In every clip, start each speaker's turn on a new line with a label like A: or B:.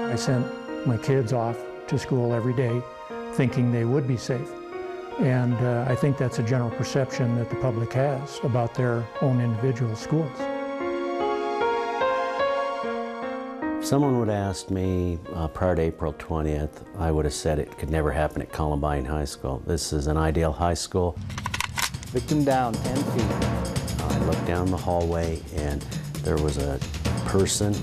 A: I sent my kids off to school every day thinking they would be safe. And I think that's a general perception that the public has about their own individual schools.
B: If someone would have asked me prior to April 20th, I would have said it could never happen at Columbine High School. This is an ideal high school.
C: Victim down 10 feet.
B: I looked down the hallway and there was a person,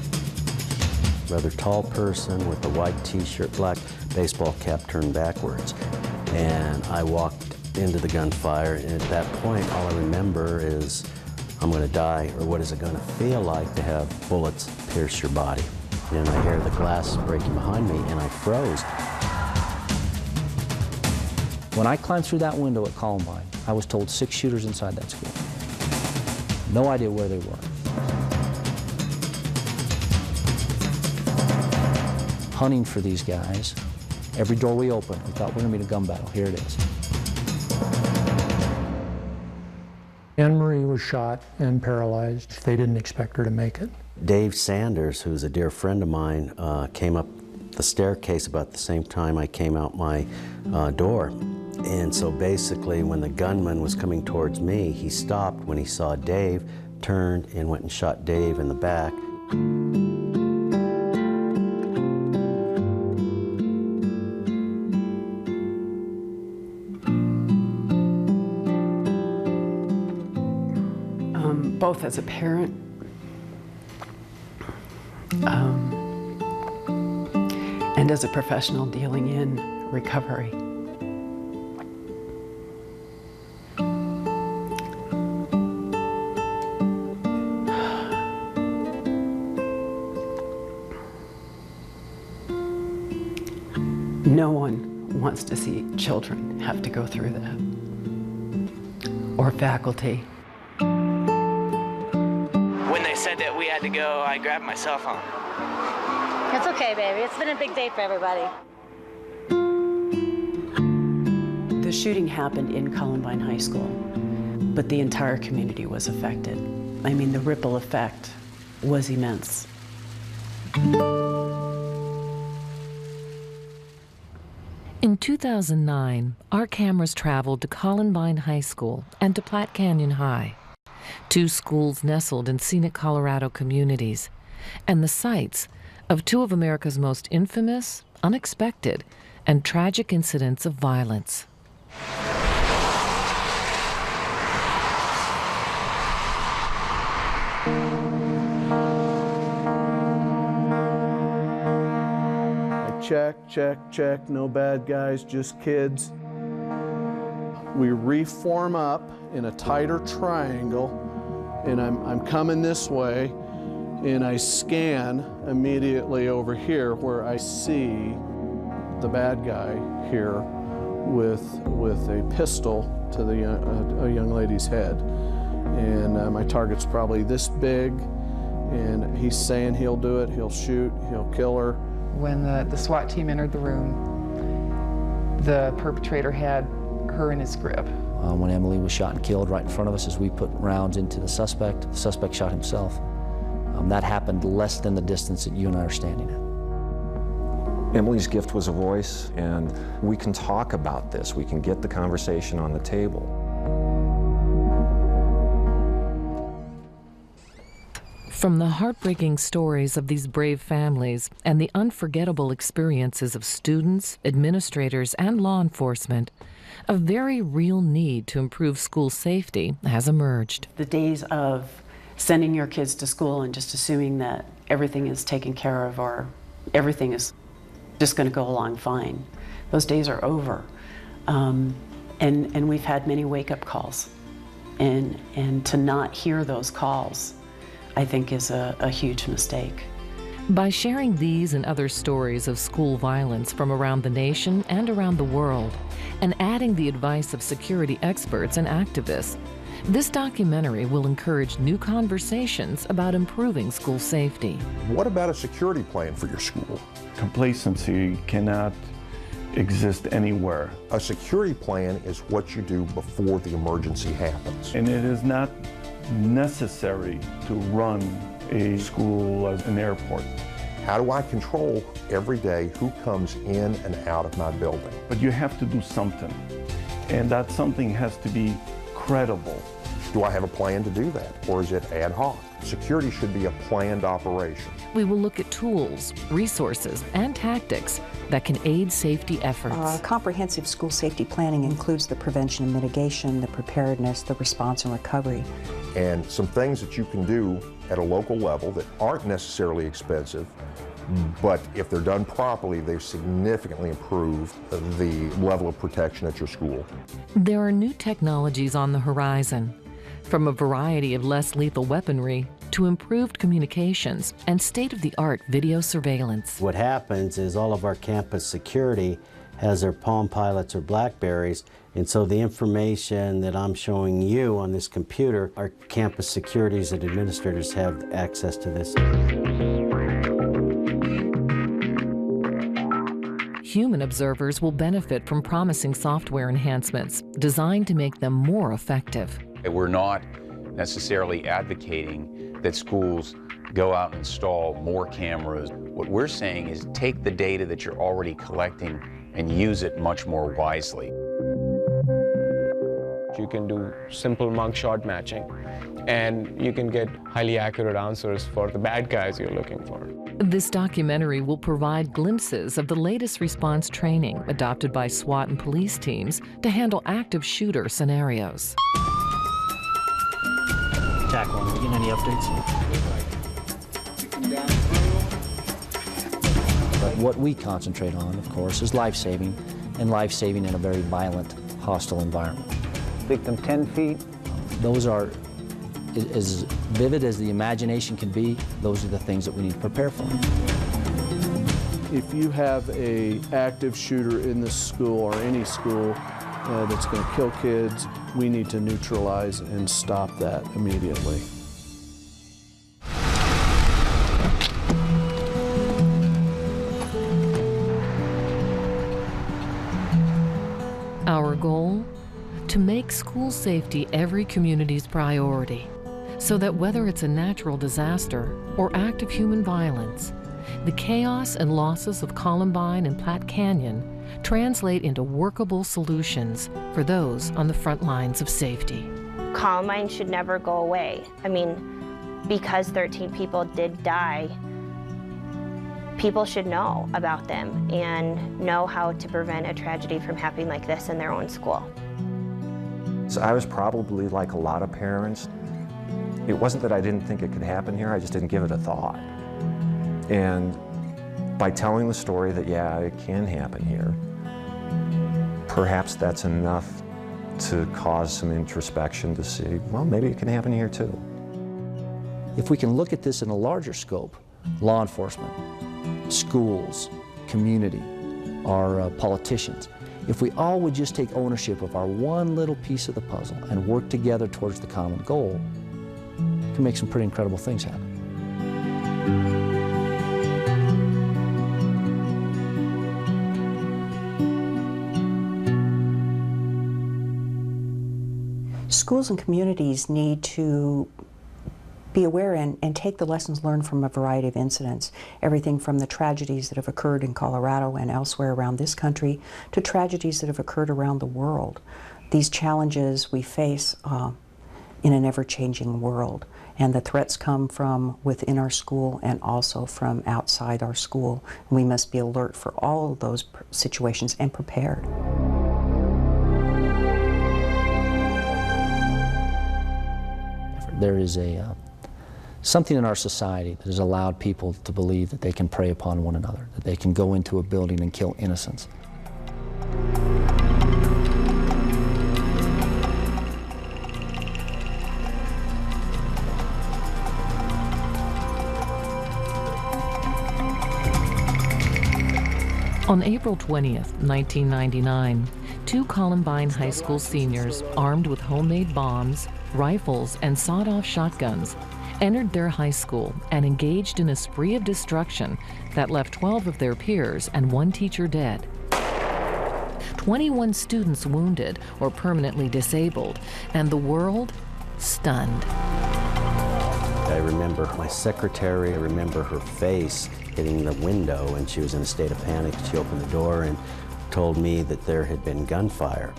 B: rather tall person with a white t-shirt, black baseball cap turned backwards. And I walked into the gunfire, and at that point all I remember is I'm going to die, or what is it going to feel like to have bullets pierce your body? And I hear the glass breaking behind me and I froze.
C: When I climbed through that window at Columbine, I was told 6 shooters inside that school. No idea where they were. Hunting for these guys. Every door we opened, we thought we're going to be in a gun battle. Here it is.
A: Anne Marie was shot and paralyzed. They didn't expect her to make it.
B: Dave Sanders, who's a dear friend of mine, came up the staircase about the same time I came out my door. And so basically when the gunman was coming towards me, he stopped when he saw Dave, turned and went and shot Dave in the back.
D: Both as a parent and as a professional dealing in recovery. No one wants to see children have to go through that, or faculty.
E: When they said that we had to go, I grabbed my cell phone.
F: It's okay, baby. It's been a big day for everybody.
D: The shooting happened in Columbine High School, but the entire community was affected. I mean, the ripple effect was immense.
G: In 2009, our cameras traveled to Columbine High School and to Platte Canyon High, two schools nestled in scenic Colorado communities, and the sites of two of America's most infamous, unexpected, and tragic incidents of violence.
H: Check, no bad guys, just kids. We reform up in a tighter triangle, and I'm coming this way, and I scan immediately over here where I see the bad guy here with a pistol to a young lady's head. And my target's probably this big, and he's saying he'll do it, he'll shoot, he'll kill her.
I: When the SWAT team entered the room, the perpetrator had her in his grip.
C: When Emily was shot and killed right in front of us as we put rounds into the suspect shot himself. That happened less than the distance that you and I are standing at.
J: Emily's gift was a voice, and we can talk about this. We can get the conversation on the table.
G: From the heartbreaking stories of these brave families and the unforgettable experiences of students, administrators, and law enforcement, a very real need to improve school safety has emerged.
D: The days of sending your kids to school and just assuming that everything is taken care of or everything is just going to go along fine, those days are over. And we've had many wake-up calls. And to not hear those calls, I think, is a huge mistake.
G: By sharing these and other stories of school violence from around the nation and around the world, and adding the advice of security experts and activists, this documentary will encourage new conversations about improving school safety.
K: What about a security plan for your school?
L: Complacency cannot exist anywhere.
K: A security plan is what you do before the emergency happens.
L: And it is not necessary to run a school as an airport.
K: How do I control every day who comes in and out of my building?
L: But you have to do something, and that something has to be credible.
K: Do I have a plan to do that, or is it ad hoc? Security should be a planned operation.
G: We will look at tools, resources, and tactics that can aid safety efforts.
M: Comprehensive school safety planning includes the prevention and mitigation, the preparedness, the response and recovery.
K: And some things that you can do at a local level that aren't necessarily expensive, but if they're done properly, they significantly improve the level of protection at your school.
G: There are new technologies on the horizon, from a variety of less lethal weaponry to improved communications and state-of-the-art video surveillance.
B: What happens is all of our campus security has their Palm Pilots or Blackberries, and so the information that I'm showing you on this computer, our campus securities and administrators have access to this.
G: Human observers will benefit from promising software enhancements designed to make them more effective.
N: We're not necessarily advocating that schools go out and install more cameras. What we're saying is take the data that you're already collecting and use it much more wisely.
O: You can do simple mugshot matching, and you can get highly accurate answers for the bad guys you're looking for.
G: This documentary will provide glimpses of the latest response training adopted by SWAT and police teams to handle active shooter scenarios.
C: TAC 1, are we getting any updates? But what we concentrate on, of course, is life-saving, and life-saving in a very violent, hostile environment.
P: Victim 10 feet.
C: Those are as vivid as the imagination can be. Those are the things that we need to prepare for.
H: If you have an active shooter in this school or any school that's going to kill kids, we need to neutralize and stop that immediately.
G: Our goal? To make school safety every community's priority, so that whether it's a natural disaster or act of human violence, the chaos and losses of Columbine and Platte Canyon translate into workable solutions for those on the front lines of safety.
Q: Columbine should never go away. I mean, because 13 people did die, people should know about them and know how to prevent a tragedy from happening like this in their own school.
J: So I was probably like a lot of parents. It wasn't that I didn't think it could happen here, I just didn't give it a thought. And by telling the story that, yeah, it can happen here, perhaps that's enough to cause some introspection to see, well, maybe it can happen here too.
C: If we can look at this in a larger scope, law enforcement, schools, community, our politicians, if we all would just take ownership of our one little piece of the puzzle and work together towards the common goal, we can make some pretty incredible things happen.
M: Schools and communities need to be aware and take the lessons learned from a variety of incidents, everything from the tragedies that have occurred in Colorado and elsewhere around this country to tragedies that have occurred around the world. These challenges we face in an ever-changing world, and the threats come from within our school and also from outside our school. We must be alert for all of those situations and prepared.
C: There is something in our society that has allowed people to believe that they can prey upon one another, that they can go into a building and kill innocents.
G: On April 20th, 1999, 2 Columbine High School seniors, armed with homemade bombs, rifles, and sawed-off shotguns, entered their high school and engaged in a spree of destruction that left 12 of their peers and 1 teacher dead. 21 students wounded or permanently disabled, and the world stunned.
B: I remember my secretary, I remember her face hitting the window, and she was in a state of panic. She opened the door and told me that there had been gunfire.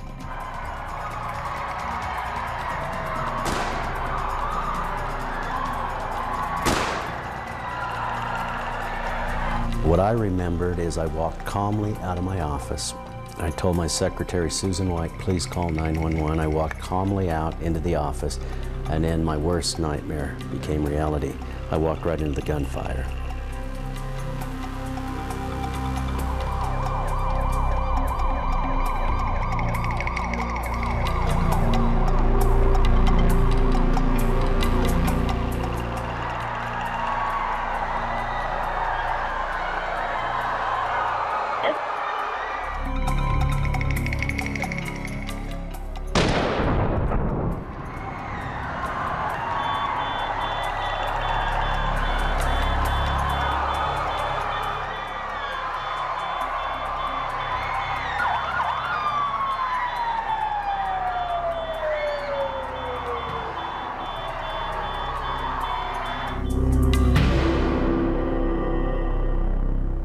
B: What I remembered is I walked calmly out of my office. I told my secretary, Susan White, please call 911. I walked calmly out into the office, and then my worst nightmare became reality. I walked right into the gunfire.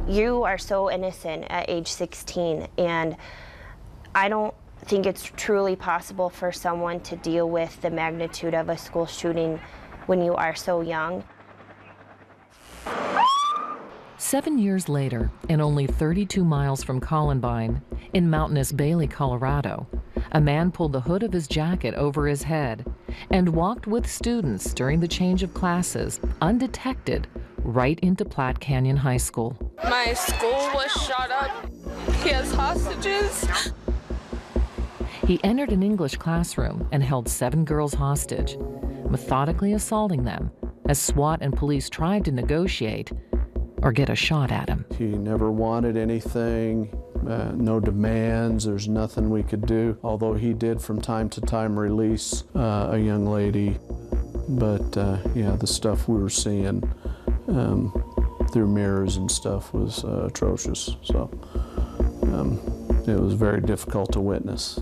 Q: You are so innocent at age 16, and I don't think it's truly possible for someone to deal with the magnitude of a school shooting when you are so young.
G: 7 years later, and only 32 miles from Columbine, in mountainous Bailey, Colorado, a man pulled the hood of his jacket over his head and walked with students during the change of classes, undetected, right into Platte Canyon High School.
R: My school was shot up. He has hostages.
G: He entered an English classroom and held 7 girls hostage, methodically assaulting them as SWAT and police tried to negotiate or get a shot at him.
H: He never wanted anything, no demands, there's nothing we could do, although he did from time to time release a young lady. But yeah, the stuff we were seeing through mirrors and stuff was atrocious, so it was very difficult to witness.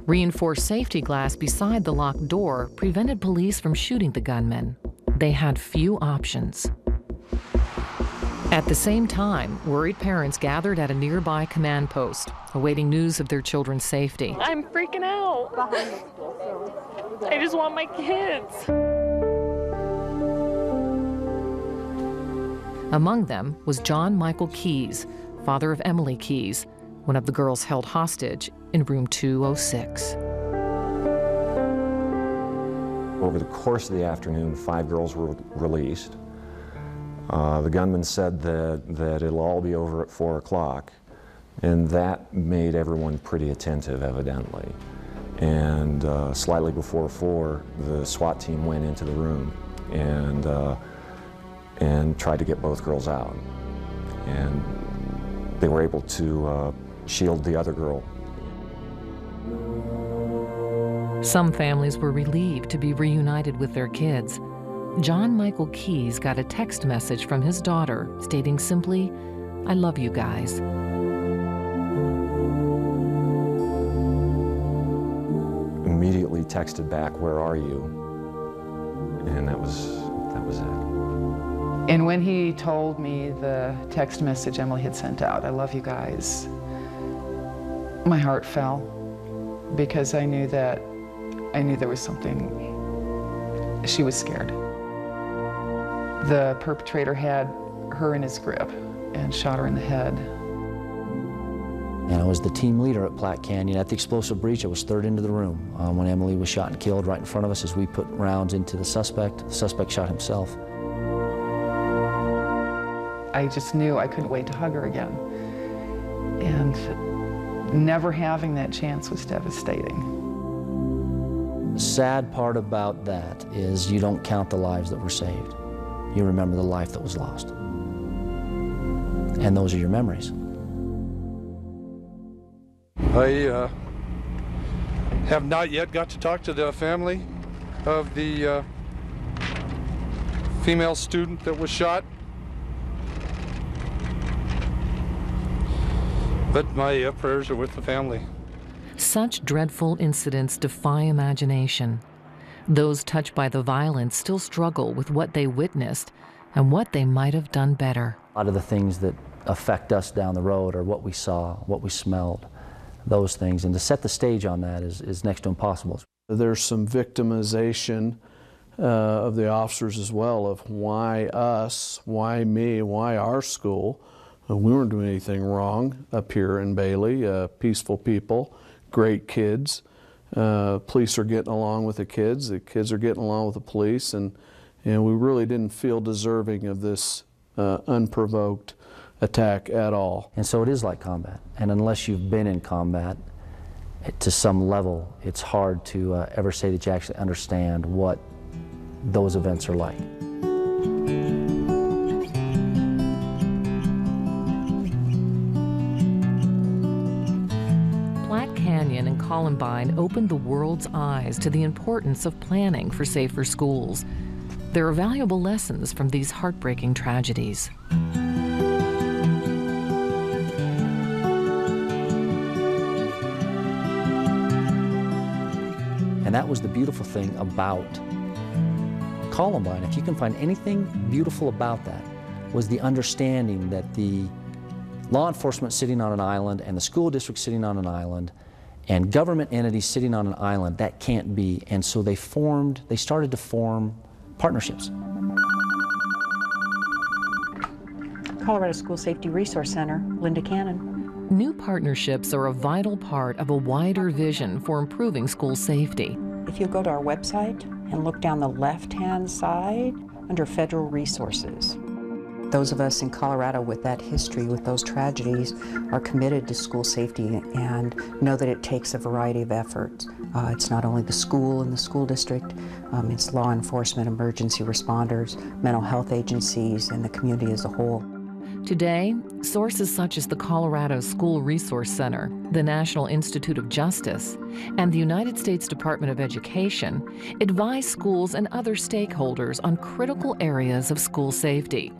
G: Reinforced safety glass beside the locked door prevented police from shooting the gunman. They had few options. At the same time, worried parents gathered at a nearby command post, awaiting news of their children's safety.
R: I'm freaking out. I just want my kids.
G: Among them was John Michael Keyes, father of Emily Keyes, one of the girls held hostage in room 206.
J: Over the course of the afternoon, 5 girls were released. The gunman said that it'll all be over at 4 o'clock, and that made everyone pretty attentive, evidently. And slightly before 4, the SWAT team went into the room and tried to get both girls out. And they were able to shield the other girl.
G: Some families were relieved to be reunited with their kids. John Michael Keyes got a text message from his daughter stating simply, "I love you guys."
J: Immediately texted back, "Where are you?" And that was it.
I: And when he told me the text message Emily had sent out, "I love you guys," my heart fell, because I knew there was something. She was scared. The perpetrator had her in his grip and shot her in the head.
C: And I was the team leader at Platte Canyon. At the explosive breach, I was third into the room when Emily was shot and killed right in front of us as we put rounds into the suspect. The suspect shot himself.
I: I just knew I couldn't wait to hug her again. And never having that chance was devastating.
C: The sad part about that is you don't count the lives that were saved. You remember the life that was lost. And those are your memories.
S: I have not yet got to talk to the family of the female student that was shot. But my prayers are with the family.
G: Such dreadful incidents defy imagination. Those touched by the violence still struggle with what they witnessed and what they might have done better.
C: A lot of the things that affect us down the road are what we saw, what we smelled, those things. And to set the stage on that is next to impossible.
H: There's some victimization of the officers as well, of why us, why me, why our school. We weren't doing anything wrong up here in Bailey. Peaceful people, great kids. Police are getting along with the kids are getting along with the police, and we really didn't feel deserving of this unprovoked attack at all.
C: And so it is like combat, and unless you've been in combat to some level, it's hard to ever say that you actually understand what those events are like.
G: Platte Canyon and Columbine opened the world's eyes to the importance of planning for safer schools. There are valuable lessons from these heartbreaking tragedies.
C: And that was the beautiful thing about Columbine. If you can find anything beautiful about that, was the understanding that the law enforcement sitting on an island and the school district sitting on an island and government entities sitting on an island, that can't be. And so they started to form partnerships.
M: Colorado School Safety Resource Center, Linda Cannon.
G: New partnerships are a vital part of a wider vision for improving school safety.
M: If you go to our website and look down the left-hand side under Federal Resources, those of us in Colorado with that history, with those tragedies, are committed to school safety and know that it takes a variety of efforts. It's not only the school and the school district, it's law enforcement, emergency responders, mental health agencies, and the community as a whole.
G: Today, sources such as the Colorado School Resource Center, the National Institute of Justice, and the United States Department of Education advise schools and other stakeholders on critical areas of school safety.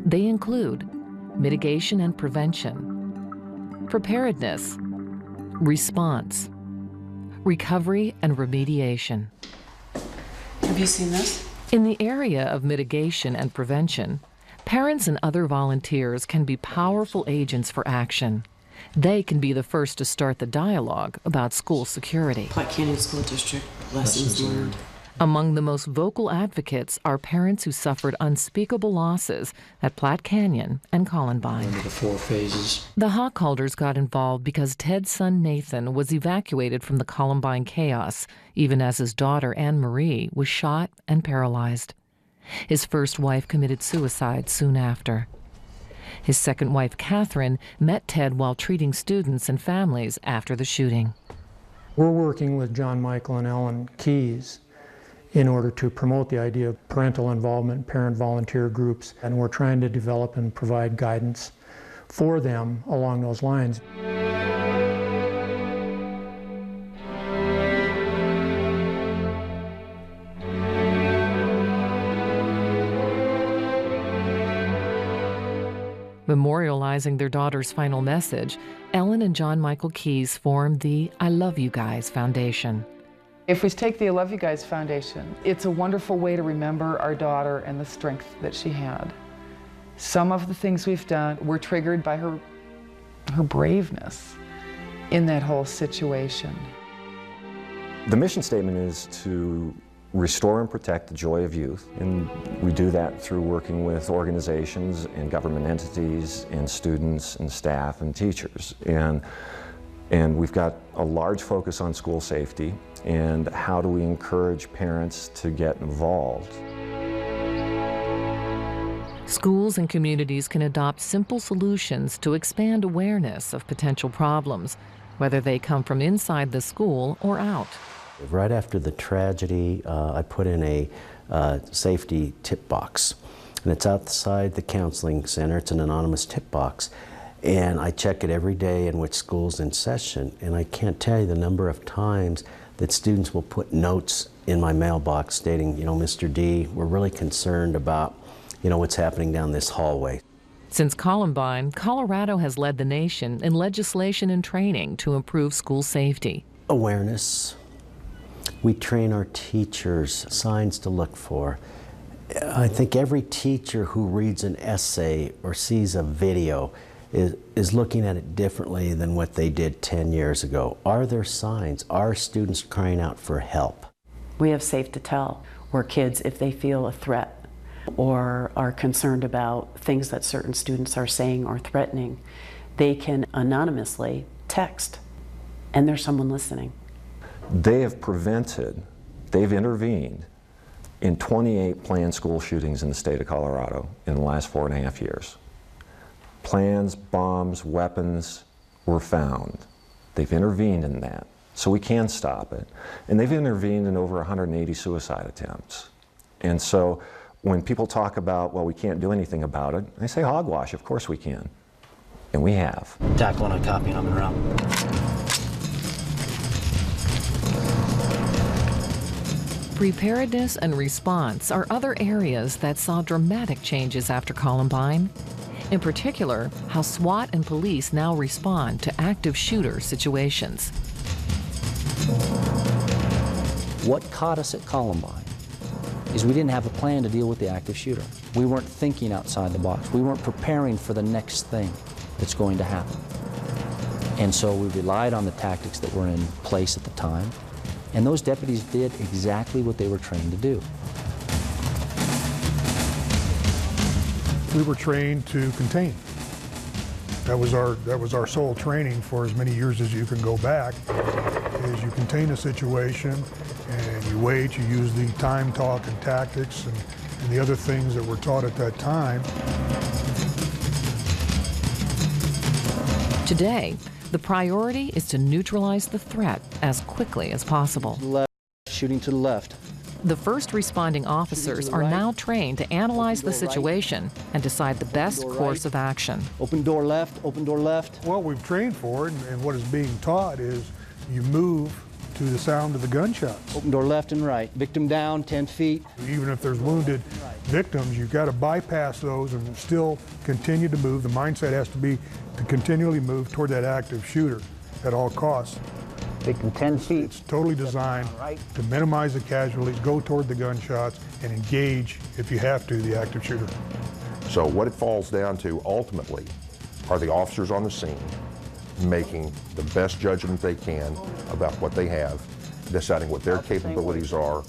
G: They include mitigation and prevention, preparedness, response, recovery and remediation.
D: Have you seen this?
G: In the area of mitigation and prevention, parents and other volunteers can be powerful agents for action. They can be the first to start the dialogue about school security.
D: Platte Canyon School District, lessons learned.
G: Among the most vocal advocates are parents who suffered unspeakable losses at Platte Canyon and Columbine.
T: Under the 4 phases.
G: The Hochhalters got involved because Ted's son Nathan was evacuated from the Columbine chaos, even as his daughter Anne Marie was shot and paralyzed. His first wife committed suicide soon after. His second wife, Catherine, met Ted while treating students and families after the shooting.
A: We're working with John Michael and Ellen Keyes in order to promote the idea of parental involvement, parent volunteer groups, and we're trying to develop and provide guidance for them along those lines.
G: Memorializing their daughter's final message, Ellen and John Michael Keyes formed the I Love You Guys Foundation.
I: If we take the I Love You Guys Foundation, it's a wonderful way to remember our daughter and the strength that she had. Some of the things we've done were triggered by her braveness in that whole situation.
J: The mission statement is to restore and protect the joy of youth, and we do that through working with organizations and government entities and students and staff and teachers. And we've got a large focus on school safety and how do we encourage parents to get involved.
G: Schools and communities can adopt simple solutions to expand awareness of potential problems, whether they come from inside the school or out.
B: Right after the tragedy, I put in a safety tip box, and it's outside the counseling center. It's an anonymous tip box, and I check it every day in which school's in session, and I can't tell you the number of times that students will put notes in my mailbox stating, you know, Mr. D, we're really concerned about, you know, what's happening down this hallway.
G: Since Columbine, Colorado has led the nation in legislation and training to improve school safety.
B: Awareness, We train our teachers signs to look for. I think every teacher who reads an essay or sees a video is looking at it differently than what they did 10 years ago. Are there signs? Are students crying out for help?
D: We have Safe to Tell, where kids, if they feel a threat or are concerned about things that certain students are saying or threatening, they can anonymously text, and there's someone listening.
J: They have prevented, they've intervened in 28 planned school shootings in the state of Colorado in the last 4.5 years. Plans, bombs, weapons were found. They've intervened in that, so we can stop it. And they've intervened in over 180 suicide attempts. And so when people talk about, well, we can't do anything about it, I say hogwash, of course we can. And we have.
C: Tack one on copy and I'm en route.
G: Preparedness and response are other areas that saw dramatic changes after Columbine. In particular, how SWAT and police now respond to active shooter situations.
C: What caught us at Columbine is we didn't have a plan to deal with the active shooter. We weren't thinking outside the box. We weren't preparing for the next thing that's going to happen. And so we relied on the tactics that were in place at the time, and those deputies did exactly what they were trained to do.
T: We were trained to contain. That was our sole training for as many years as you can go back, is you contain a situation and you wait, you use the time, talk, and tactics and the other things that were taught at that time.
G: Today, the priority is to neutralize the threat as quickly as possible.
C: Left, shooting to the left.
G: The first responding officers are now trained to analyze the situation and decide the best course of action.
C: Open door left, open door left.
T: What we've trained for and what is being taught is you move to the sound of the gunshots.
C: Open door left and right. Victim down, 10 feet.
T: Even if there's wounded victims, you've got to bypass those and still continue to move. The mindset has to be to continually move toward that active shooter at all costs.
P: Victim 10 feet.
T: It's totally designed to minimize the casualties, go toward the gunshots, and engage, if you have to, the active shooter.
K: So what it falls down to ultimately are the officers on the scene making the best judgment they can about what they have, deciding what their capabilities are,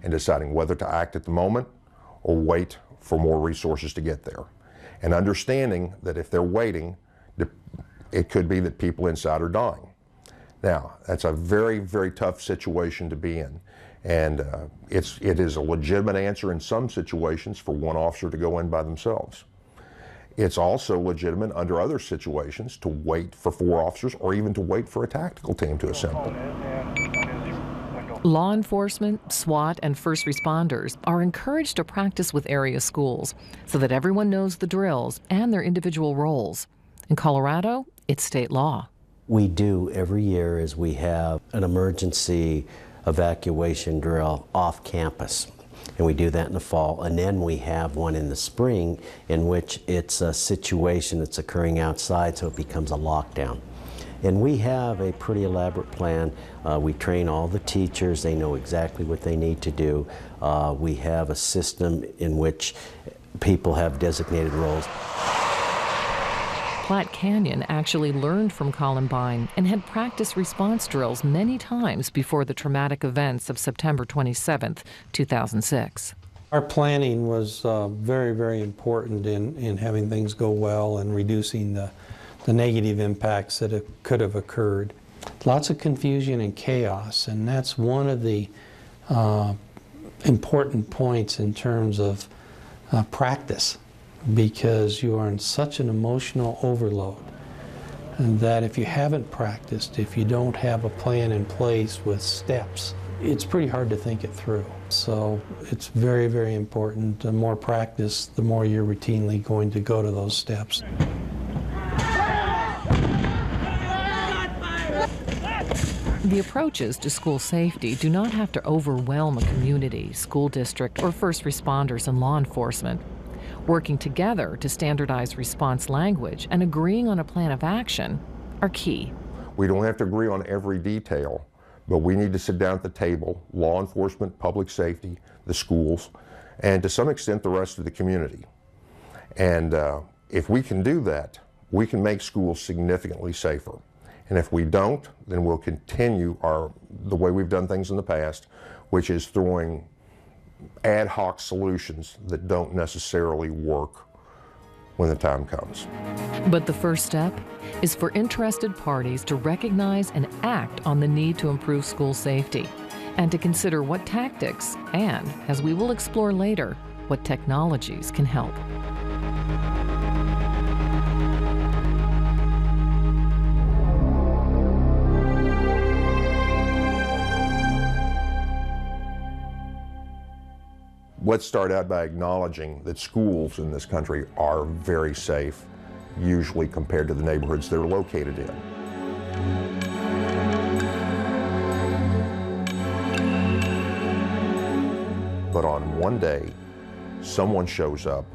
K: and deciding whether to act at the moment or wait for more resources to get there. And understanding that if they're waiting, it could be that people inside are dying. Now, that's a very, very tough situation to be in. And it is a legitimate answer in some situations for one officer to go in by themselves. It's also legitimate under other situations to wait for 4 officers or even to wait for a tactical team to assemble.
G: Law enforcement, SWAT, and first responders are encouraged to practice with area schools so that everyone knows the drills and their individual roles. In Colorado, it's state law.
B: We do every year is we have an emergency evacuation drill off campus. And we do that in the fall, and then we have one in the spring in which it's a situation that's occurring outside, so it becomes a lockdown. And we have a pretty elaborate plan. We train all the teachers, they know exactly what they need to do. We have a system in which people have designated roles.
G: Platte Canyon actually learned from Columbine and had practiced response drills many times before the traumatic events of September 27, 2006.
U: Our planning was very, very important in having things go well and reducing the negative impacts that could have occurred. Lots of confusion and chaos, and that's one of the important points in terms of practice, because you are in such an emotional overload and that if you haven't practiced, if you don't have a plan in place with steps, it's pretty hard to think it through. So it's very, very important. The more practice, the more you're routinely going to go to those steps.
G: The approaches to school safety do not have to overwhelm a community, school district, or first responders and law enforcement. Working together to standardize response language and agreeing on a plan of action are key.
K: We don't have to agree on every detail, But we need to sit down at the table, law enforcement, public safety, the schools, and to some extent the rest of the community. And if we can do that, we can make schools significantly safer. And if we don't, then we'll continue the way we've done things in the past, which is throwing ad hoc solutions that don't necessarily work when the time comes.
G: But the first step is for interested parties to recognize and act on the need to improve school safety, and to consider what tactics and, as we will explore later, what technologies can help.
K: Let's start out by acknowledging that schools in this country are very safe, usually compared to the neighborhoods they're located in. But on one day, someone shows up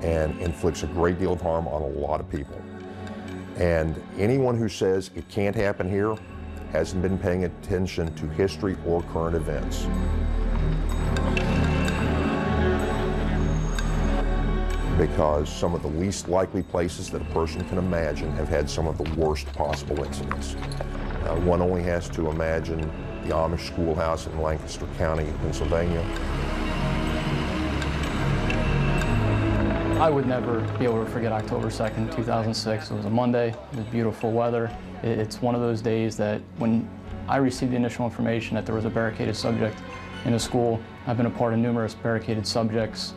K: and inflicts a great deal of harm on a lot of people. And anyone who says it can't happen here hasn't been paying attention to history or current events. Because some of the least likely places that a person can imagine have had some of the worst possible incidents. One only has to imagine the Amish schoolhouse in Lancaster County, Pennsylvania.
E: I would never be able to forget October 2nd, 2006. It was a Monday, it was beautiful weather. It's one of those days that when I received the initial information that there was a barricaded subject in a school, I've been a part of numerous barricaded subjects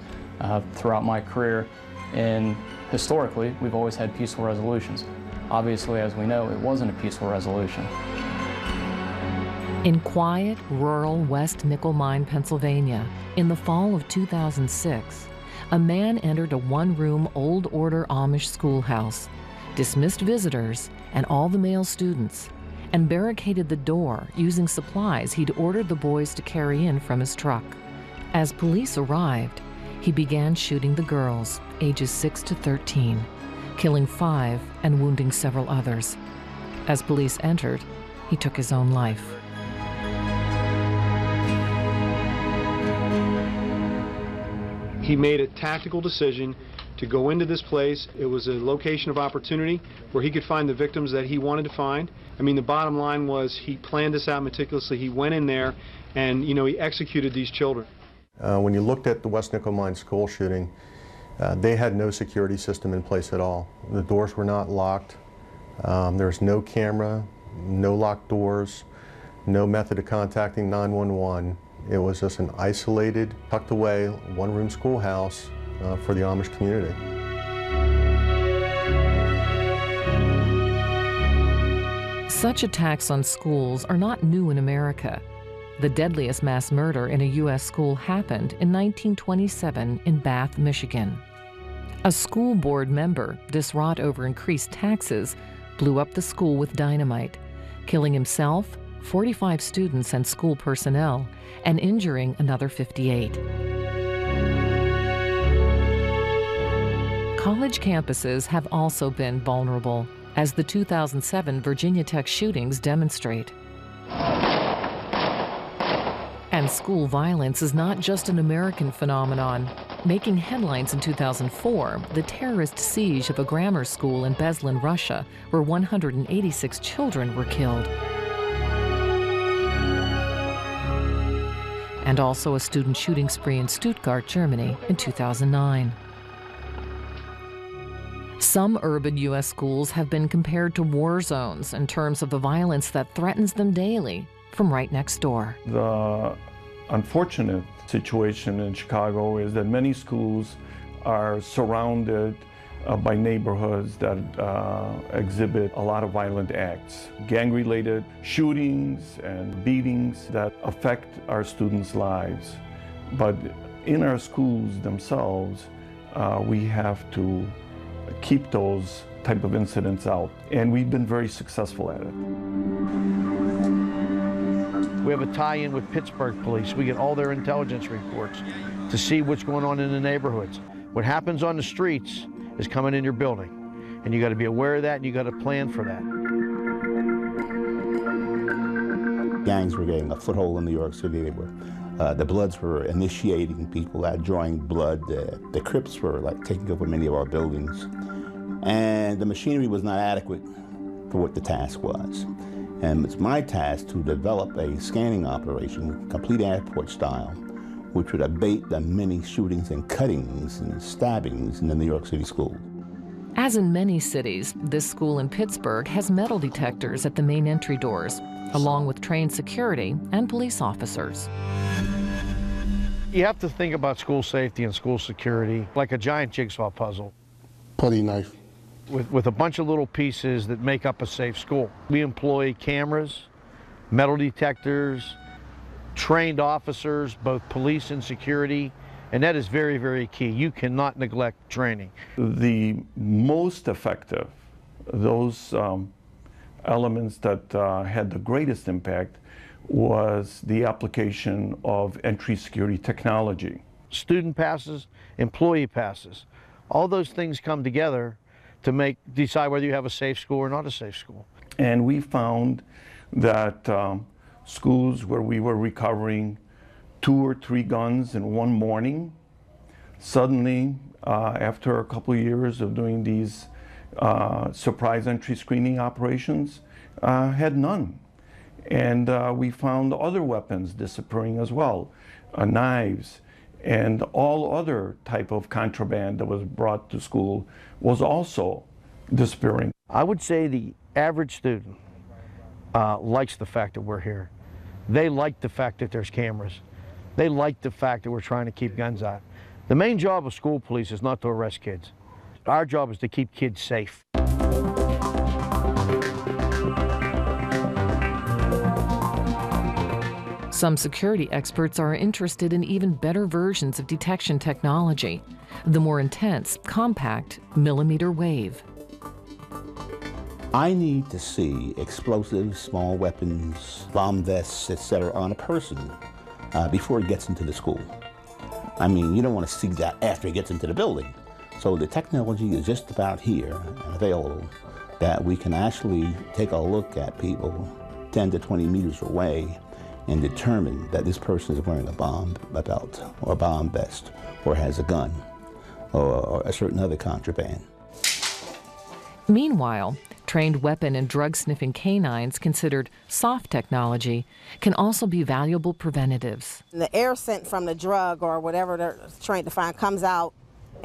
E: throughout my career, and historically we've always had peaceful resolutions. Obviously, as we know, it wasn't a peaceful resolution.
G: In quiet, rural West Nickel Mine, Pennsylvania, in the fall of 2006, a man entered a one-room old order Amish schoolhouse, dismissed visitors and all the male students, and barricaded the door using supplies he'd ordered the boys to carry in from his truck. As police arrived, he began shooting the girls, ages 6 to 13, killing 5 and wounding several others. As police entered, he took his own life.
V: He made a tactical decision to go into this place. It was a location of opportunity where he could find the victims that he wanted to find. I mean, the bottom line was he planned this out meticulously. He went in there and, he executed these children.
W: When you looked at the West Nickel Mine school shooting, they had no security system in place at all. The doors were not locked. There was no camera, no locked doors, no method of contacting 911. It was just an isolated, tucked away, one-room schoolhouse for the Amish community.
G: Such attacks on schools are not new in America. The deadliest mass murder in a U.S. school happened in 1927 in Bath, Michigan. A school board member, distraught over increased taxes, blew up the school with dynamite, killing himself, 45 students and school personnel, and injuring another 58. College campuses have also been vulnerable, as the 2007 Virginia Tech shootings demonstrate. And school violence is not just an American phenomenon. Making headlines in 2004, the terrorist siege of a grammar school in Beslan, Russia, where 186 children were killed. And also a student shooting spree in Stuttgart, Germany in 2009. Some urban U.S. schools have been compared to war zones in terms of the violence that threatens them daily from right next door.
L: The unfortunate situation in Chicago is that many schools are surrounded by neighborhoods that exhibit a lot of violent acts, gang-related shootings and beatings that affect our students' lives. But in our schools themselves, we have to keep those type of incidents out, and we've been very successful at it.
X: We have a tie-in with Pittsburgh Police. We get all their intelligence reports to see what's going on in the neighborhoods. What happens on the streets is coming in your building, and you got to be aware of that, and you got to plan for that.
F: gangs were getting a foothold in New York City. They were, the Bloods were initiating people that drawing blood. The Crips were like taking over many of our buildings. And the machinery was not adequate for what the task was. And it's my task to develop a scanning operation, complete airport style, which would abate the many shootings and cuttings and stabbings in the New York City school.
G: As in many cities, this school in Pittsburgh has metal detectors at the main entry doors, along with trained security and police officers.
X: You have to think about school safety and school security like a giant jigsaw puzzle.
F: Putty knife.
X: With a bunch of little pieces that make up a safe school. We employ cameras, metal detectors, trained officers, both police and security, and that is very, very key. You cannot neglect training.
L: The most effective, those elements that had the greatest impact was the application of entry security technology.
X: Student passes, employee passes, all those things come together to decide whether you have a safe school or not a safe school.
L: And we found that schools where we were recovering 2 or 3 guns in one morning, suddenly, after a couple of years of doing these surprise entry screening operations, had none. And we found other weapons disappearing as well, knives, and all other type of contraband that was brought to school was also disappearing.
X: I would say the average student likes the fact that we're here. They like the fact that there's cameras. They like the fact that we're trying to keep guns out. The main job of school police is not to arrest kids. Our job is to keep kids safe.
G: Some security experts are interested in even better versions of detection technology, the more intense, compact millimeter wave.
F: I need to see explosives, small weapons, bomb vests, etc. on a person before it gets into the school. I mean, you don't want to see that after it gets into the building. So the technology is just about here and available that we can actually take a look at people 10 to 20 meters away and determine that this person is wearing a bomb belt or a bomb vest or has a gun or a certain other contraband.
G: Meanwhile, trained weapon and drug-sniffing canines considered soft technology can also be valuable preventatives.
N: The air scent from the drug or whatever they're trained to find comes out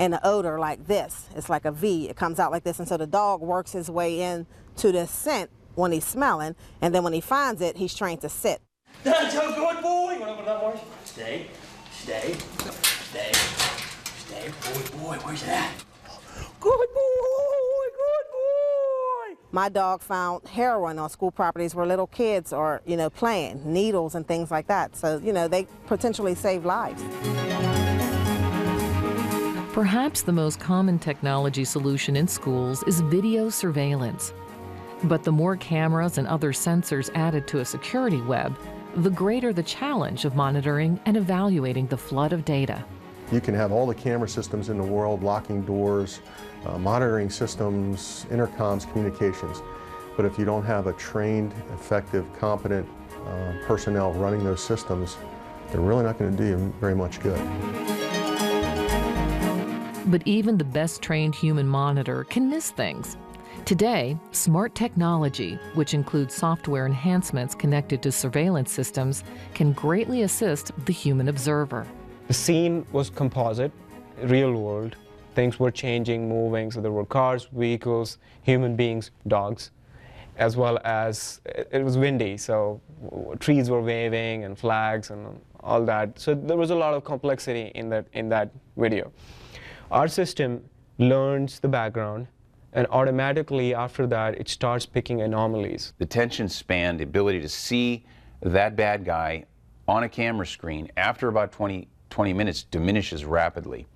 N: in an odor like this. It's like a V. It comes out like this, and so the dog works his way in to the scent when he's smelling, and then when he finds it, he's trained to sit.
O: That's a good boy. Stay, stay, stay, stay. Good boy, where's that? Good boy, good boy.
N: My dog found heroin on school properties where little kids are, playing, needles and things like that. So, they potentially save lives.
G: Perhaps the most common technology solution in schools is video surveillance. But the more cameras and other sensors added to a security web, the greater the challenge of monitoring and evaluating the flood of data.
W: You can have all the camera systems in the world, locking doors, monitoring systems, intercoms, communications. But if you don't have a trained, effective, competent personnel running those systems, they're really not going to do you very much good.
G: But even the best trained human monitor can miss things. Today, smart technology, which includes software enhancements connected to surveillance systems, can greatly assist the human observer.
Q: The scene was composite, real world. Things were changing, moving, so there were cars, vehicles, human beings, dogs, as well as it was windy, so trees were waving and flags and all that. So there was a lot of complexity in that video. Our system learns the background, and automatically after that it starts picking anomalies.
Y: The attention span, the ability to see that bad guy on a camera screen after about 20 minutes diminishes rapidly.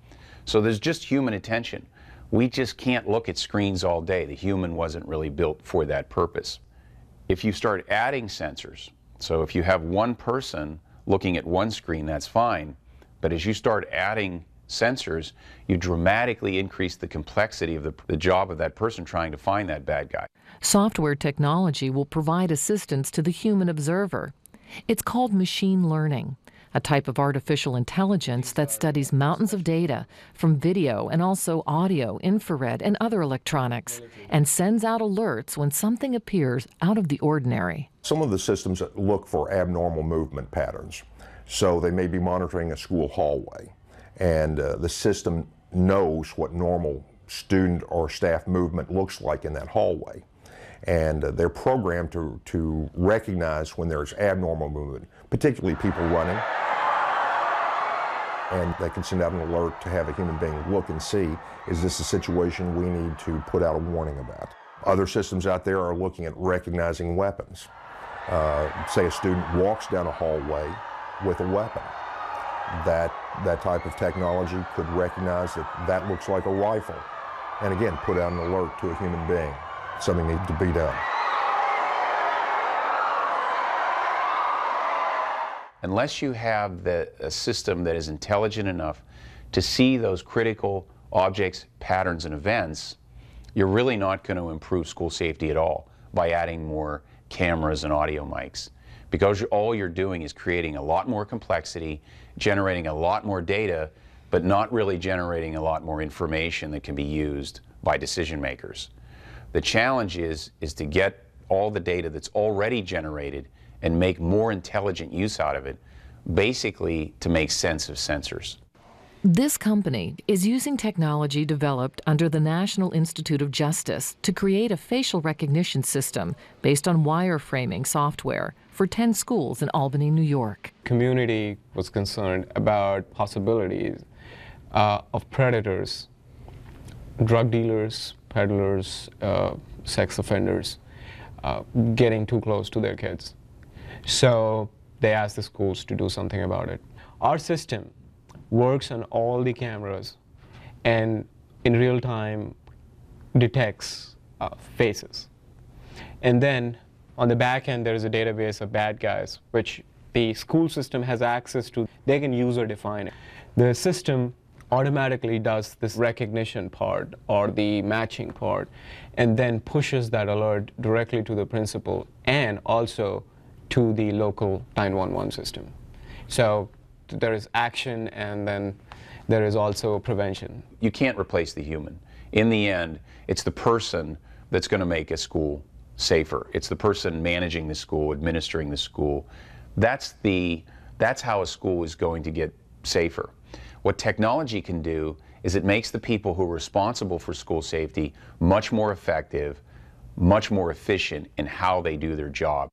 Y: So there's just human attention. We just can't look at screens all day. The human wasn't really built for that purpose. If you start adding sensors, so if you have one person looking at one screen, that's fine, but as you start adding sensors, you dramatically increase the complexity of the job of that person trying to find that bad guy.
G: Software technology will provide assistance to the human observer. It's called machine learning, a type of artificial intelligence that studies mountains of data from video and also audio, infrared, and other electronics, and sends out alerts when something appears out of the ordinary.
K: Some of the systems look for abnormal movement patterns. So they may be monitoring a school hallway, and the system knows what normal student or staff movement looks like in that hallway. And they're programmed to recognize when there's abnormal movement, particularly people running. And they can send out an alert to have a human being look and see, is this a situation we need to put out a warning about? Other systems out there are looking at recognizing weapons. Say a student walks down a hallway with a weapon. That type of technology could recognize that looks like a rifle. And again, put out an alert to a human being. Something needs to be done.
Y: Unless you have a system that is intelligent enough to see those critical objects, patterns, and events, you're really not going to improve school safety at all by adding more cameras and audio mics. Because all you're doing is creating a lot more complexity, generating a lot more data, but not really generating a lot more information that can be used by decision makers. The challenge is to get all the data that's already generated and make more intelligent use out of it, basically to make sense of sensors.
G: This company is using technology developed under the National Institute of Justice to create a facial recognition system based on wireframing software for 10 schools in Albany, New York.
Q: Community was concerned about possibilities of predators, drug dealers, peddlers, sex offenders getting too close to their kids. So they asked the schools to do something about it. Our system works on all the cameras and in real time detects faces. And then on the back end there is a database of bad guys which the school system has access to. They can user define it. The system automatically does this recognition part or the matching part and then pushes that alert directly to the principal and also to the local 911 system. So there is action and then there is also prevention.
Y: You can't replace the human. In the end, it's the person that's going to make a school safer. It's the person managing the school, administering the school. That's how a school is going to get safer. What technology can do is it makes the people who are responsible for school safety much more effective, much more efficient in how they do their job.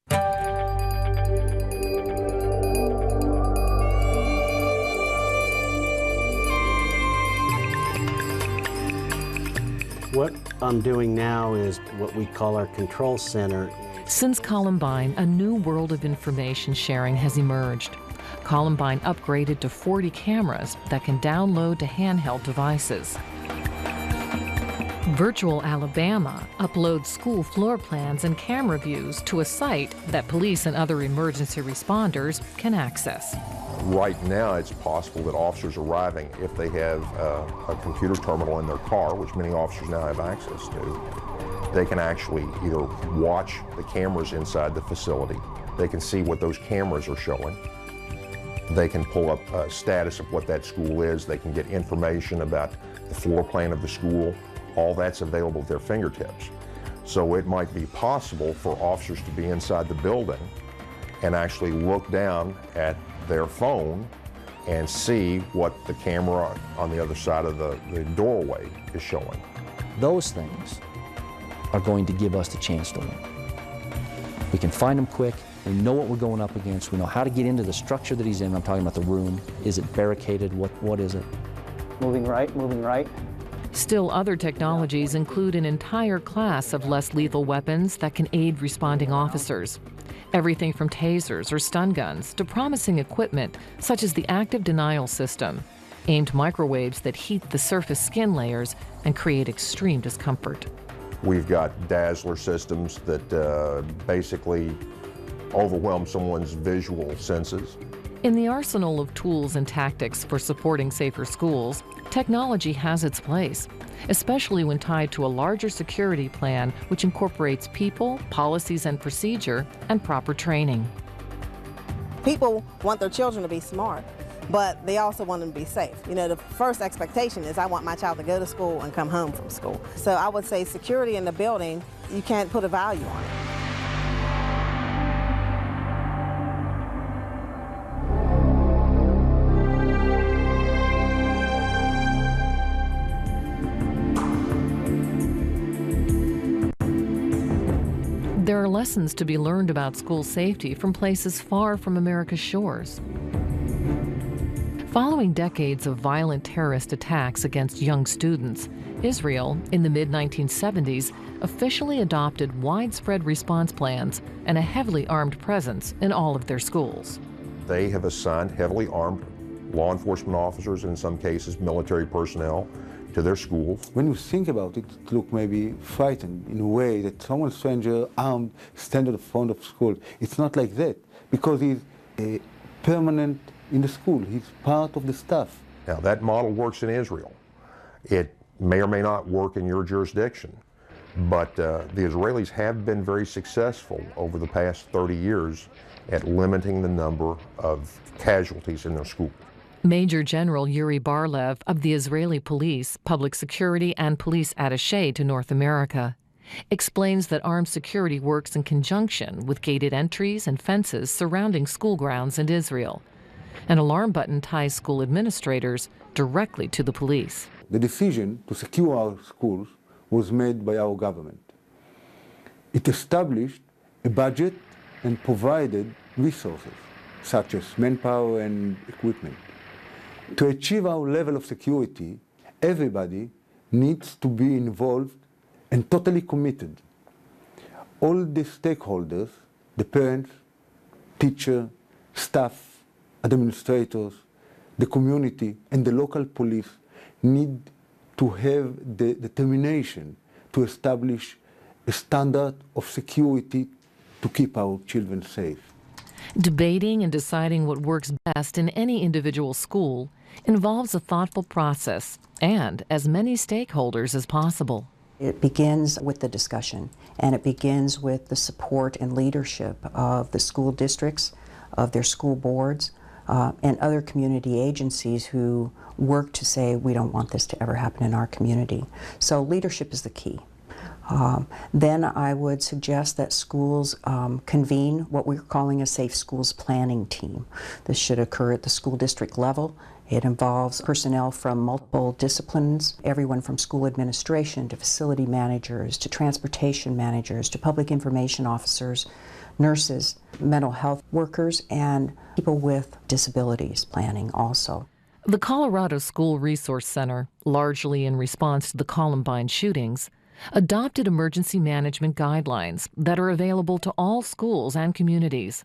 B: What I'm doing now is what we call our control center.
G: Since Columbine, a new world of information sharing has emerged. Columbine upgraded to 40 cameras that can download to handheld devices. Virtual Alabama uploads school floor plans and camera views to a site that police and other emergency responders can access.
K: Right now, it's possible that officers arriving, if they have a computer terminal in their car, which many officers now have access to, they can actually either watch the cameras inside the facility, they can see what those cameras are showing, they can pull up a status of what that school is, they can get information about the floor plan of the school. All that's available at their fingertips. So it might be possible for officers to be inside the building and actually look down at their phone and see what the camera on the other side of the doorway is showing.
C: Those things are going to give us the chance to win. We can find them quick, we know what we're going up against, we know how to get into the structure that he's in. I'm talking about the room. Is it barricaded? What is it?
P: Moving right, moving right.
G: Still, other technologies include an entire class of less lethal weapons that can aid responding officers. Everything from tasers or stun guns to promising equipment such as the active denial system, aimed microwaves that heat the surface skin layers and create extreme discomfort.
K: We've got dazzler systems that basically overwhelm someone's visual senses.
G: In the arsenal of tools and tactics for supporting safer schools, technology has its place, especially when tied to a larger security plan which incorporates people, policies and procedure, and proper training.
N: People want their children to be smart, but they also want them to be safe. You know, the first expectation is I want my child to go to school and come home from school. So I would say security in the building, you can't put a value on it.
G: There are lessons to be learned about school safety from places far from America's shores. Following decades of violent terrorist attacks against young students, Israel, in the mid-1970s, officially adopted widespread response plans and a heavily armed presence in all of their schools.
K: They have assigned heavily armed law enforcement officers, and in some cases military personnel, to their schools.
A: When you think about it, it looks maybe frightened in a way that someone stranger armed stand at the front of school. It's not like that, because he's permanent in the school. He's part of the staff.
K: Now that model works in Israel. It may or may not work in your jurisdiction, but the Israelis have been very successful over the past 30 years at limiting the number of casualties in their school.
G: Major General Yuri Bar-Lev of the Israeli Police, Public Security and Police Attaché to North America explains that armed security works in conjunction with gated entries and fences surrounding school grounds in Israel. An alarm button ties school administrators directly to the police.
A: The decision to secure our schools was made by our government. It established a budget and provided resources, such as manpower and equipment. To achieve our level of security, everybody needs to be involved and totally committed. All the stakeholders, the parents, teachers, staff, administrators, the community, and the local police need to have the determination to establish a standard of security to keep our children safe.
G: Debating and deciding what works best in any individual school involves a thoughtful process and as many stakeholders as possible.
H: It begins with the discussion, and it begins with the support and leadership of the school districts, of their school boards, and other community agencies who work to say, we don't want this to ever happen in our community. So leadership is the key. Then I would suggest that schools convene what we're calling a Safe Schools Planning Team. This should occur at the school district level. It involves personnel from multiple disciplines, everyone from school administration to facility managers to transportation managers to public information officers, nurses, mental health workers, and people with disabilities planning also.
G: The Colorado School Resource Center, largely in response to the Columbine shootings, adopted emergency management guidelines that are available to all schools and communities.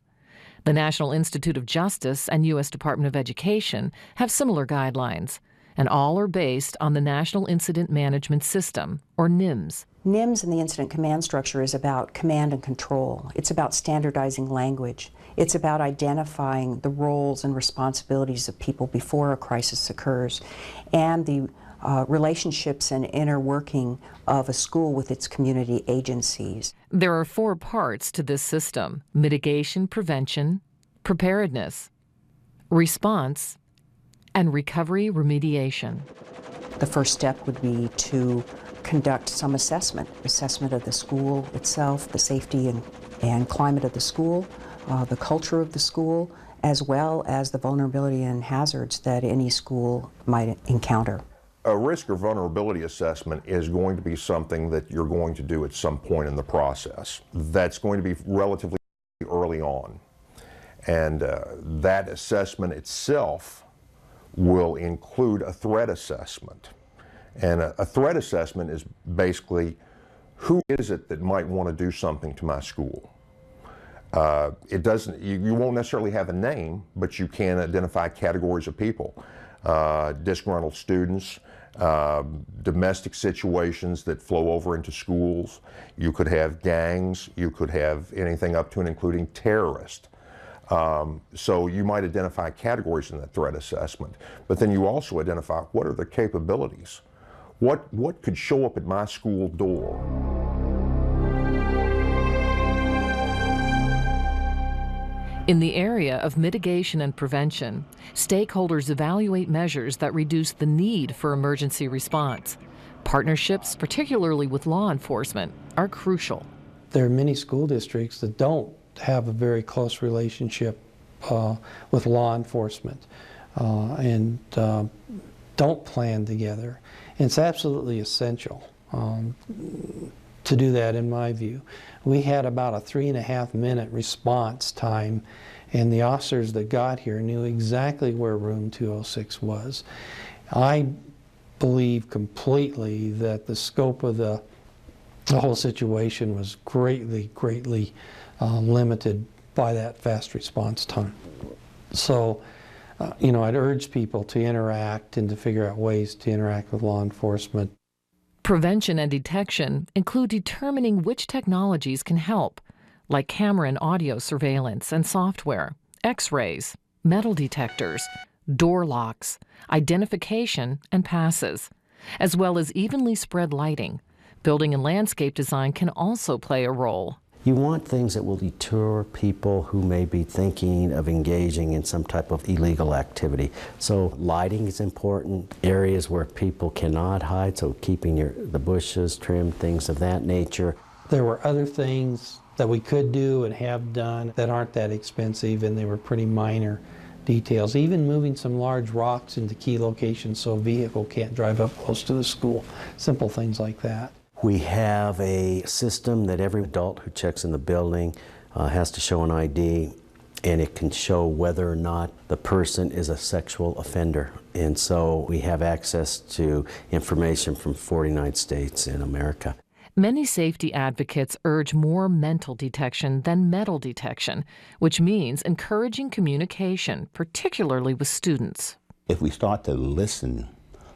G: The National Institute of Justice and U.S. Department of Education have similar guidelines, and all are based on the National Incident Management System, or NIMS.
H: NIMS in the incident command structure is about command and control. It's about standardizing language. It's about identifying the roles and responsibilities of people before a crisis occurs, and the relationships and inner working of a school with its community agencies.
G: There are 4 parts to this system: mitigation, prevention, preparedness, response, and recovery remediation.
H: The first step would be to conduct some assessment of the school itself, the safety and climate of the school, the culture of the school, as well as the vulnerability and hazards that any school might encounter.
K: A risk or vulnerability assessment is going to be something that you're going to do at some point in the process. That's going to be relatively early on. And that assessment itself will include a threat assessment. And a threat assessment is basically, who is it that might want to do something to my school? It doesn't, you won't necessarily have a name, but you can identify categories of people. Disgruntled students, domestic situations that flow over into schools. You could have gangs, you could have anything up to and including terrorists. So you might identify categories in that threat assessment, but then you also identify what are the capabilities. What could show up at my school door?
G: In the area of mitigation and prevention, stakeholders evaluate measures that reduce the need for emergency response. Partnerships, particularly with law enforcement, are crucial.
U: There are many school districts that don't have a very close relationship with law enforcement and don't plan together. And it's absolutely essential to do that, in my view. We had about a 3.5-minute response time, and the officers that got here knew exactly where room 206 was. I believe completely that the scope of the whole situation was greatly limited by that fast response time. So, you know, I'd urge people to interact and to figure out ways to interact with law enforcement.
G: Prevention and detection include determining which technologies can help, like camera and audio surveillance and software, X-rays, metal detectors, door locks, identification, and passes, as well as evenly spread lighting. Building and landscape design can also play a role.
B: You want things that will deter people who may be thinking of engaging in some type of illegal activity. So lighting is important, areas where people cannot hide, so keeping the bushes trimmed, things of that nature.
U: There were other things that we could do and have done that aren't that expensive, and they were pretty minor details. Even moving some large rocks into key locations so a vehicle can't drive up close to the school. Simple things like that.
B: We have a system that every adult who checks in the building has to show an ID, and it can show whether or not the person is a sexual offender. And so we have access to information from 49 states in America.
G: Many safety advocates urge more mental detection than metal detection, which means encouraging communication, particularly with students.
F: If we start to listen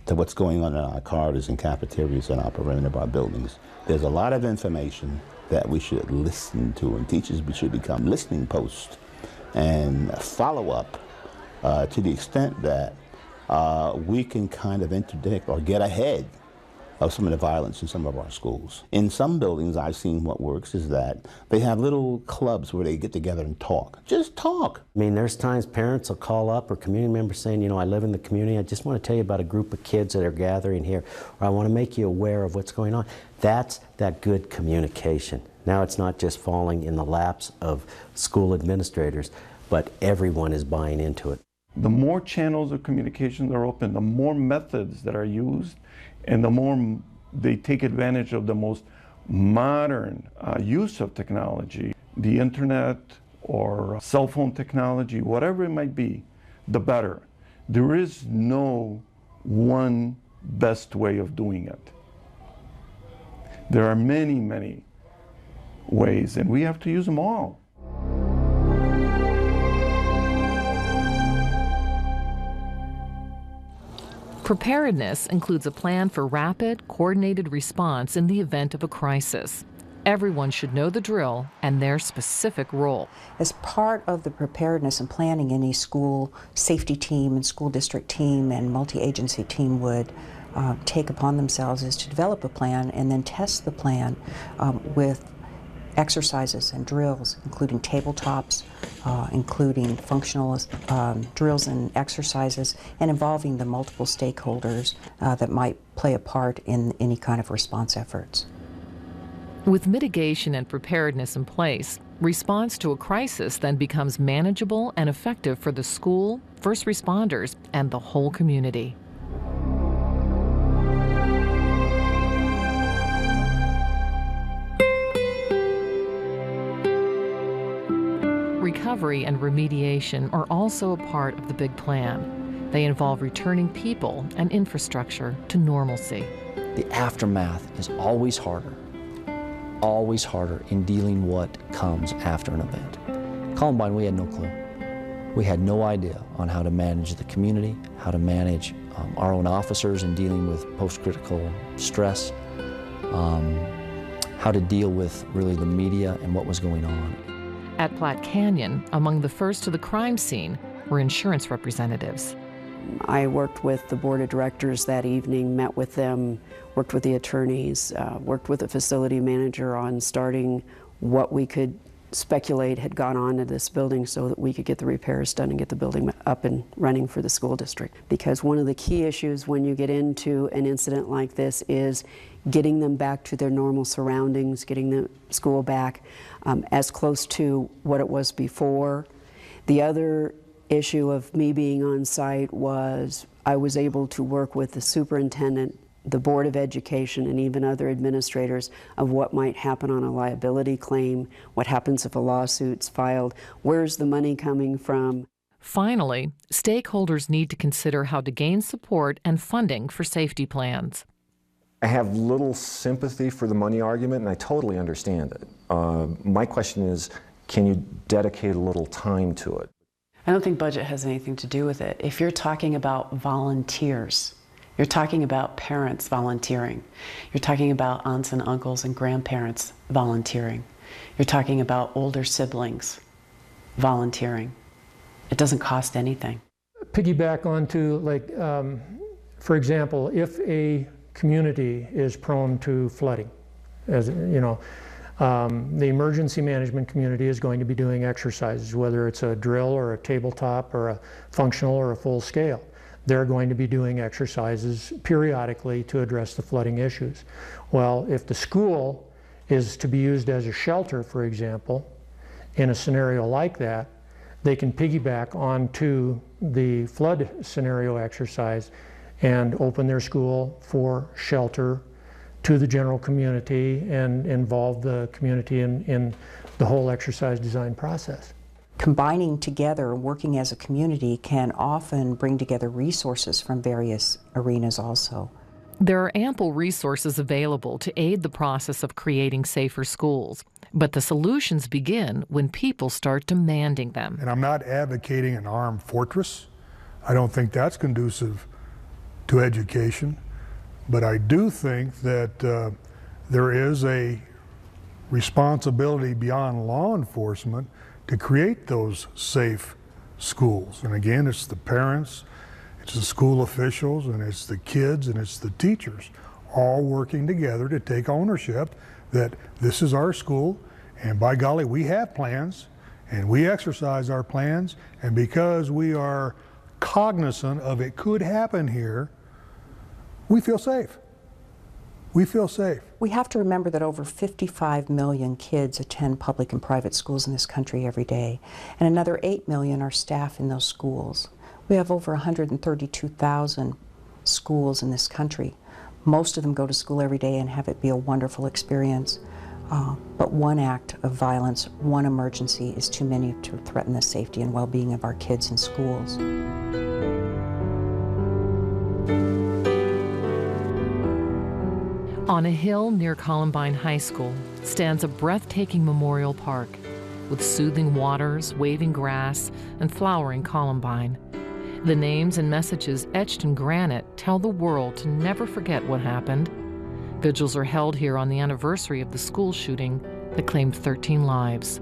F: to what's going on in our corridors and cafeterias and our perimeter of our buildings, there's a lot of information that we should listen to, and teachers should become listening posts and follow up to the extent that we can kind of interdict or get ahead of some of the violence in some of our schools. In some buildings, I've seen what works is that they have little clubs where they get together and talk. Just talk.
B: I mean, there's times parents will call up or community members saying, you know, I live in the community, I just want to tell you about a group of kids that are gathering here, or I want to make you aware of what's going on. That's that good communication. Now it's not just falling in the laps of school administrators, but everyone is buying into it.
L: The more channels of communication that are open, the more methods that are used, and the more they take advantage of the most modern use of technology, the internet or cell phone technology, whatever it might be, the better. There is no one best way of doing it. There are many, many ways, and we have to use them all.
G: Preparedness includes a plan for rapid, coordinated response in the event of a crisis. Everyone should know the drill and their specific role.
H: As part of the preparedness and planning, any school safety team and school district team and multi-agency team would take upon themselves is to develop a plan and then test the plan with exercises and drills, including tabletops, including functional drills and exercises, and involving the multiple stakeholders that might play a part in any kind of response efforts.
G: With mitigation and preparedness in place, response to a crisis then becomes manageable and effective for the school, first responders, and the whole community. Recovery and remediation are also a part of the big plan. They involve returning people and infrastructure to normalcy.
C: The aftermath is always harder in dealing what comes after an event. Columbine, we had no clue. We had no idea on how to manage the community, how to manage our own officers in dealing with post-critical stress, how to deal with really the media and what was going on.
G: At Platte Canyon, among the first to the crime scene were insurance representatives.
D: I worked with the board of directors that evening, met with them, worked with the attorneys, worked with the facility manager on starting what we could speculate had gone on to this building so that we could get the repairs done and get the building up and running for the school district. Because one of the key issues when you get into an incident like this is getting them back to their normal surroundings, getting the school back as close to what it was before. The other issue of me being on site was I was able to work with the superintendent, the Board of Education, and even other administrators of what might happen on a liability claim, what happens if a lawsuit's filed, where's the money coming from.
G: Finally, stakeholders need to consider how to gain support and funding for safety plans.
I: I have little sympathy for the money argument, and I totally understand it. My question is, can you dedicate a little time to it?
D: I don't think budget has anything to do with it. If you're talking about volunteers, you're talking about parents volunteering. You're talking about aunts and uncles and grandparents volunteering. You're talking about older siblings volunteering. It doesn't cost anything.
J: Piggyback onto, like, for example, if a community is prone to flooding, as you know, the emergency management community is going to be doing exercises, whether it's a drill or a tabletop or a functional or a full scale. They're going to be doing exercises periodically to address the flooding issues. Well, if the school is to be used as a shelter, for example, in a scenario like that, they can piggyback onto the flood scenario exercise and open their school for shelter to the general community and involve the community in the whole exercise design process.
H: Combining together, working as a community, can often bring together resources from various arenas also.
G: There are ample resources available to aid the process of creating safer schools, but the solutions begin when people start demanding them.
T: And I'm not advocating an armed fortress. I don't think that's conducive to education, but I do think that there is a responsibility beyond law enforcement to create those safe schools. And again, it's the parents, it's the school officials, and it's the kids, and it's the teachers, all working together to take ownership that this is our school, and by golly, we have plans, and we exercise our plans, and because we are cognizant of it could happen here, we feel safe. We feel safe.
H: We have to remember that over 55 million kids attend public and private schools in this country every day, and another 8 million are staff in those schools. We have over 132,000 schools in this country. Most of them go to school every day and have it be a wonderful experience. But one act of violence, one emergency is too many to threaten the safety and well-being of our kids in schools.
G: On a hill near Columbine High School stands a breathtaking memorial park with soothing waters, waving grass, and flowering columbine. The names and messages etched in granite tell the world to never forget what happened. Vigils are held here on the anniversary of the school shooting that claimed 13 lives.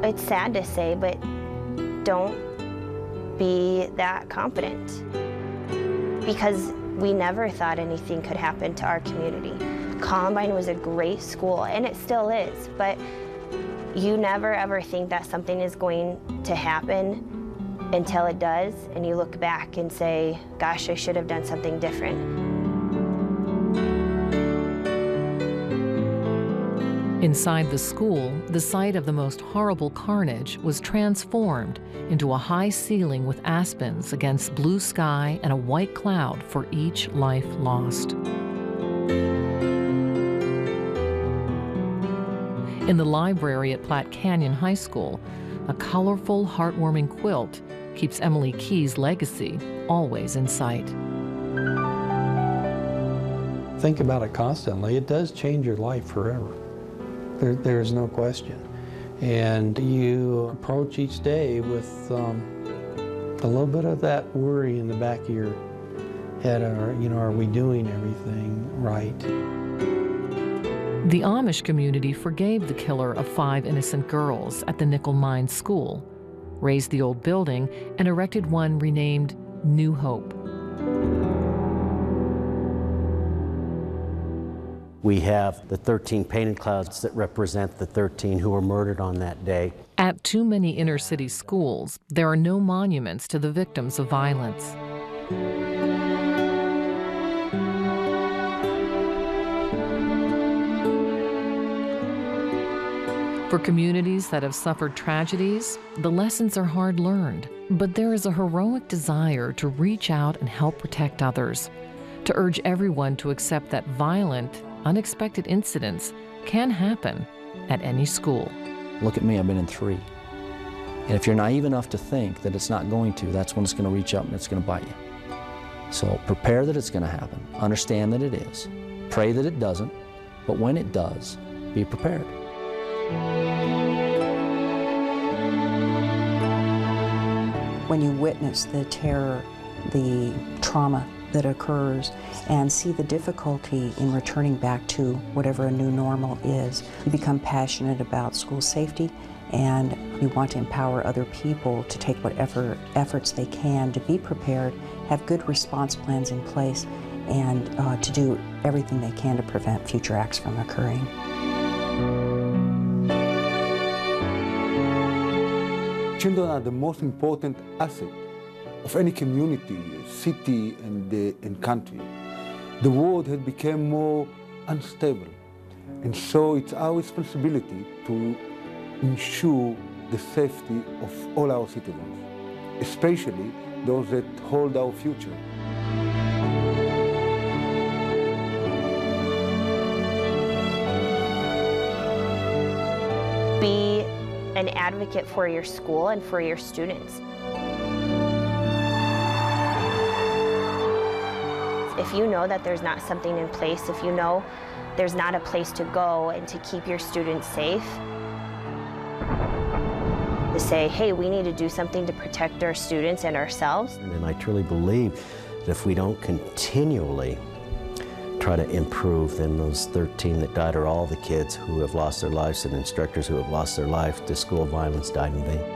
M: It's sad to say, but don't be that confident, because we never thought anything could happen to our community. Columbine was a great school, and it still is, but you never ever think that something is going to happen until it does, and you look back and say, gosh, I should have done something different.
G: Inside the school, the site of the most horrible carnage was transformed into a high ceiling with aspens against blue sky and a white cloud for each life lost. In the library at Platte Canyon High School, a colorful, heartwarming quilt keeps Emily Key's legacy always in sight.
U: Think about it constantly. It does change your life forever. There's no question. And you approach each day with a little bit of that worry in the back of your head, are we doing everything right?
G: The Amish community forgave the killer of 5 innocent girls at the Nickel Mine School, razed the old building, and erected one renamed New Hope.
B: We have the 13 painted clouds that represent the 13 who were murdered on that day.
G: At too many inner-city schools, there are no monuments to the victims of violence. For communities that have suffered tragedies, the lessons are hard learned, but there is a heroic desire to reach out and help protect others, to urge everyone to accept that violent, unexpected incidents can happen at any school.
C: Look at me, I've been in 3. And if you're naive enough to think that it's not going to, that's when it's going to reach up and it's going to bite you. So prepare that it's going to happen. Understand that it is. Pray that it doesn't. But when it does, be prepared.
H: When you witness the terror, the trauma that occurs, and see the difficulty in returning back to whatever a new normal is, you become passionate about school safety, and you want to empower other people to take whatever efforts they can to be prepared, have good response plans in place, and to do everything they can to prevent future acts from occurring.
A: Children are the most important asset of any community, city, and country. The world has become more unstable, and so it's our responsibility to ensure the safety of all our citizens, especially those that hold our future.
M: Be an advocate for your school and for your students. If you know that there's not something in place, if you know there's not a place to go and to keep your students safe, to say, hey, we need to do something to protect our students and ourselves.
B: And I truly believe that if we don't continually try to improve, then those 13 that died are all the kids who have lost their lives and instructors who have lost their life. The school violence died in vain.